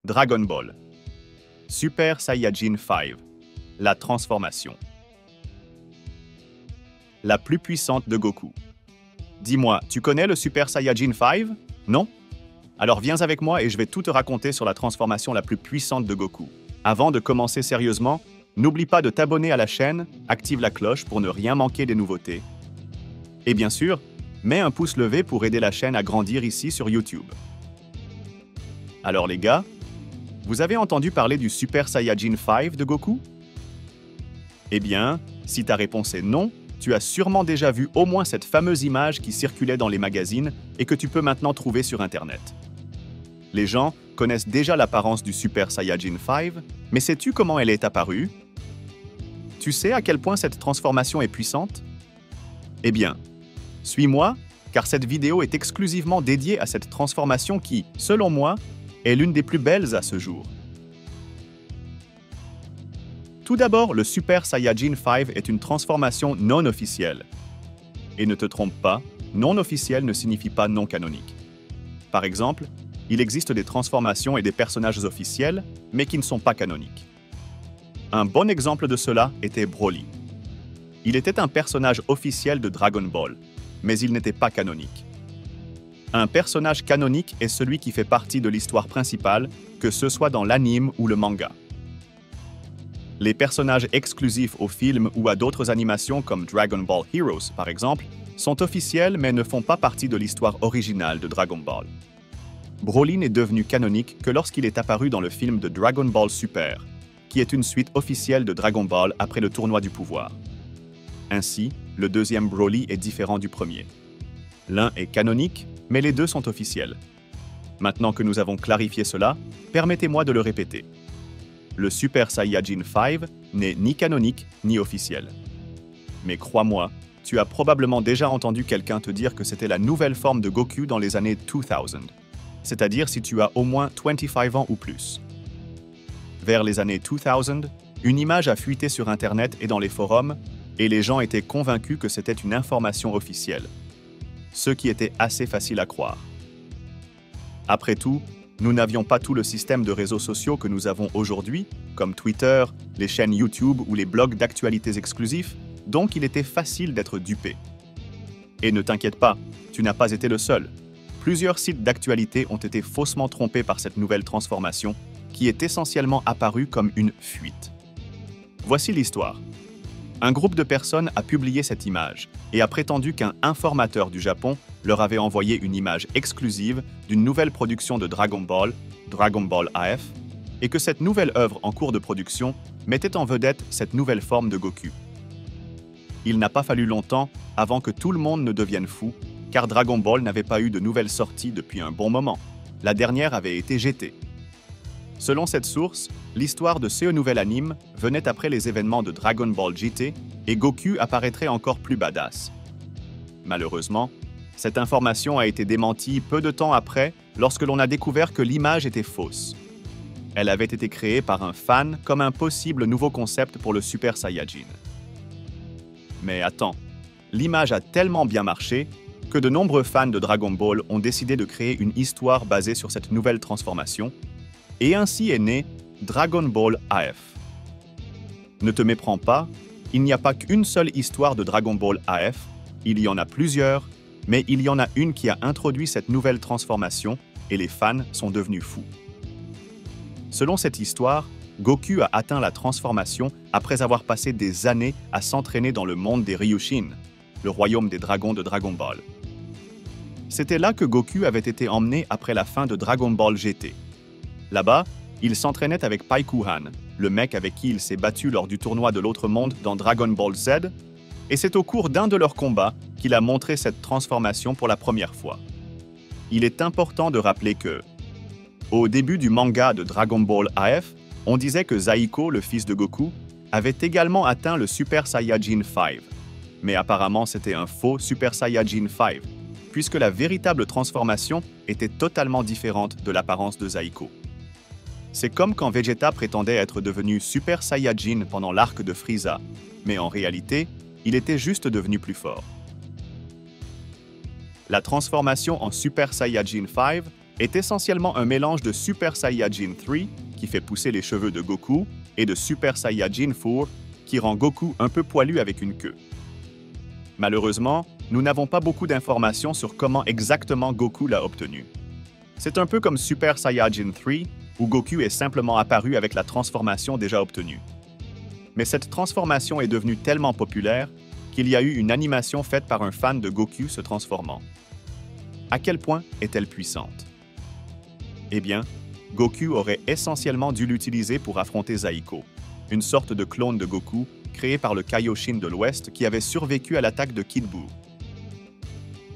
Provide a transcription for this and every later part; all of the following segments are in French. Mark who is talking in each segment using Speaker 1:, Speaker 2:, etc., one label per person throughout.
Speaker 1: Dragon Ball. Super Saiyajin 5. La transformation. La plus puissante de Goku. Dis-moi, tu connais le Super Saiyajin 5? Non? Alors viens avec moi et je vais tout te raconter sur la transformation la plus puissante de Goku. Avant de commencer sérieusement, n'oublie pas de t'abonner à la chaîne, active la cloche pour ne rien manquer des nouveautés. Et bien sûr, mets un pouce levé pour aider la chaîne à grandir ici sur YouTube. Alors les gars, vous avez entendu parler du Super Saiyajin 5 de Goku? Eh bien, si ta réponse est non, tu as sûrement déjà vu au moins cette fameuse image qui circulait dans les magazines et que tu peux maintenant trouver sur Internet. Les gens connaissent déjà l'apparence du Super Saiyajin 5, mais sais-tu comment elle est apparue? Tu sais à quel point cette transformation est puissante? Eh bien, suis-moi, car cette vidéo est exclusivement dédiée à cette transformation qui, selon moi, est l'une des plus belles à ce jour. Tout d'abord, le Super Saiyajin 5 est une transformation non officielle. Et ne te trompe pas, non officielle ne signifie pas non canonique. Par exemple, il existe des transformations et des personnages officiels, mais qui ne sont pas canoniques. Un bon exemple de cela était Broly. Il était un personnage officiel de Dragon Ball, mais il n'était pas canonique. Un personnage canonique est celui qui fait partie de l'histoire principale, que ce soit dans l'anime ou le manga. Les personnages exclusifs aux films ou à d'autres animations comme Dragon Ball Heroes, par exemple, sont officiels mais ne font pas partie de l'histoire originale de Dragon Ball. Broly n'est devenu canonique que lorsqu'il est apparu dans le film de Dragon Ball Super, qui est une suite officielle de Dragon Ball après le tournoi du pouvoir. Ainsi, le deuxième Broly est différent du premier. L'un est canonique, mais les deux sont officiels. Maintenant que nous avons clarifié cela, permettez-moi de le répéter. Le Super Saiyajin 5 n'est ni canonique ni officiel. Mais crois-moi, tu as probablement déjà entendu quelqu'un te dire que c'était la nouvelle forme de Goku dans les années 2000, c'est-à-dire si tu as au moins 25 ans ou plus. Vers les années 2000, une image a fuité sur Internet et dans les forums, et les gens étaient convaincus que c'était une information officielle. Ce qui était assez facile à croire. Après tout, nous n'avions pas tout le système de réseaux sociaux que nous avons aujourd'hui, comme Twitter, les chaînes YouTube ou les blogs d'actualités exclusifs, donc il était facile d'être dupé. Et ne t'inquiète pas, tu n'as pas été le seul. Plusieurs sites d'actualité ont été faussement trompés par cette nouvelle transformation, qui est essentiellement apparue comme une fuite. Voici l'histoire. Un groupe de personnes a publié cette image et a prétendu qu'un informateur du Japon leur avait envoyé une image exclusive d'une nouvelle production de Dragon Ball, Dragon Ball AF, et que cette nouvelle œuvre en cours de production mettait en vedette cette nouvelle forme de Goku. Il n'a pas fallu longtemps avant que tout le monde ne devienne fou, car Dragon Ball n'avait pas eu de nouvelles sorties depuis un bon moment. La dernière avait été jetée. Selon cette source, l'histoire de ce nouvel anime venait après les événements de Dragon Ball GT et Goku apparaîtrait encore plus badass. Malheureusement, cette information a été démentie peu de temps après lorsque l'on a découvert que l'image était fausse. Elle avait été créée par un fan comme un possible nouveau concept pour le Super Saiyajin. Mais attends, l'image a tellement bien marché que de nombreux fans de Dragon Ball ont décidé de créer une histoire basée sur cette nouvelle transformation, et ainsi est né Dragon Ball AF. Ne te méprends pas, il n'y a pas qu'une seule histoire de Dragon Ball AF, il y en a plusieurs, mais il y en a une qui a introduit cette nouvelle transformation et les fans sont devenus fous. Selon cette histoire, Goku a atteint la transformation après avoir passé des années à s'entraîner dans le monde des Ryushin, le royaume des dragons de Dragon Ball. C'était là que Goku avait été emmené après la fin de Dragon Ball GT. Là-bas, il s'entraînait avec Paikuhan, le mec avec qui il s'est battu lors du tournoi de l'autre monde dans Dragon Ball Z, et c'est au cours d'un de leurs combats qu'il a montré cette transformation pour la première fois. Il est important de rappeler que, au début du manga de Dragon Ball AF, on disait que Zaiko, le fils de Goku, avait également atteint le Super Saiyajin 5. Mais apparemment c'était un faux Super Saiyajin 5, puisque la véritable transformation était totalement différente de l'apparence de Zaiko. C'est comme quand Vegeta prétendait être devenu Super Saiyajin pendant l'arc de Frieza, mais en réalité, il était juste devenu plus fort. La transformation en Super Saiyajin 5 est essentiellement un mélange de Super Saiyajin 3, qui fait pousser les cheveux de Goku, et de Super Saiyajin 4, qui rend Goku un peu poilu avec une queue. Malheureusement, nous n'avons pas beaucoup d'informations sur comment exactement Goku l'a obtenu. C'est un peu comme Super Saiyajin 3, où Goku est simplement apparu avec la transformation déjà obtenue. Mais cette transformation est devenue tellement populaire qu'il y a eu une animation faite par un fan de Goku se transformant. À quel point est-elle puissante? Eh bien, Goku aurait essentiellement dû l'utiliser pour affronter Zaiko, une sorte de clone de Goku créé par le Kaioshin de l'Ouest qui avait survécu à l'attaque de Kid Buu.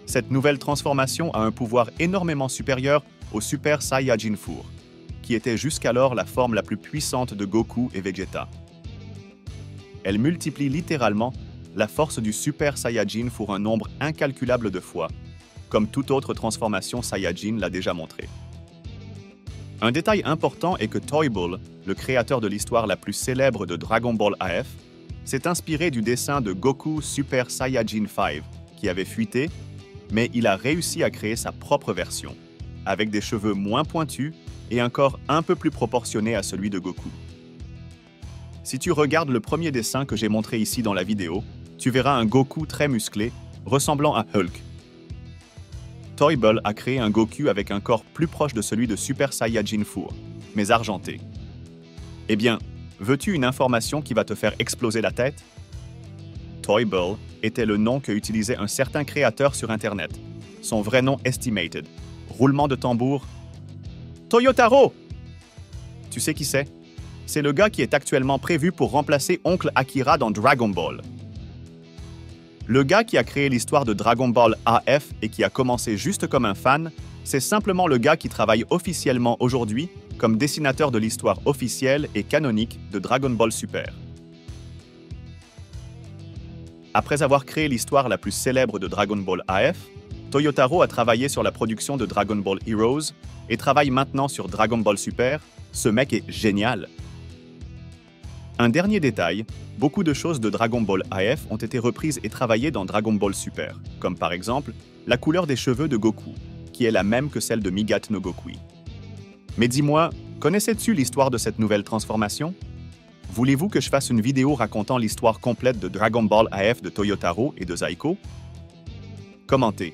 Speaker 1: Cette nouvelle transformation a un pouvoir énormément supérieur au Super Saiyajin 4, qui était jusqu'alors la forme la plus puissante de Goku et Vegeta. Elle multiplie littéralement la force du Super Saiyajin pour un nombre incalculable de fois, comme toute autre transformation Saiyajin l'a déjà montré. Un détail important est que Toybull, le créateur de l'histoire la plus célèbre de Dragon Ball AF, s'est inspiré du dessin de Goku Super Saiyajin 5, qui avait fuité, mais il a réussi à créer sa propre version, avec des cheveux moins pointus et un corps un peu plus proportionné à celui de Goku. Si tu regardes le premier dessin que j'ai montré ici dans la vidéo, tu verras un Goku très musclé, ressemblant à Hulk. Toybull a créé un Goku avec un corps plus proche de celui de Super Saiyajin 4, mais argenté. Eh bien, veux-tu une information qui va te faire exploser la tête? Toybull était le nom que utilisait un certain créateur sur Internet. Son vrai nom estimated. Roulement de tambour. Toyotaro! Tu sais qui c'est? C'est le gars qui est actuellement prévu pour remplacer Oncle Akira dans Dragon Ball. Le gars qui a créé l'histoire de Dragon Ball AF et qui a commencé juste comme un fan, c'est simplement le gars qui travaille officiellement aujourd'hui comme dessinateur de l'histoire officielle et canonique de Dragon Ball Super. Après avoir créé l'histoire la plus célèbre de Dragon Ball AF, Toyotaro a travaillé sur la production de Dragon Ball Heroes et travaille maintenant sur Dragon Ball Super. Ce mec est génial! Un dernier détail, beaucoup de choses de Dragon Ball AF ont été reprises et travaillées dans Dragon Ball Super, comme par exemple la couleur des cheveux de Goku, qui est la même que celle de Migat no Gokui. Mais dis-moi, connaissais-tu l'histoire de cette nouvelle transformation? Voulez-vous que je fasse une vidéo racontant l'histoire complète de Dragon Ball AF de Toyotaro et de Zaiko? Commentez.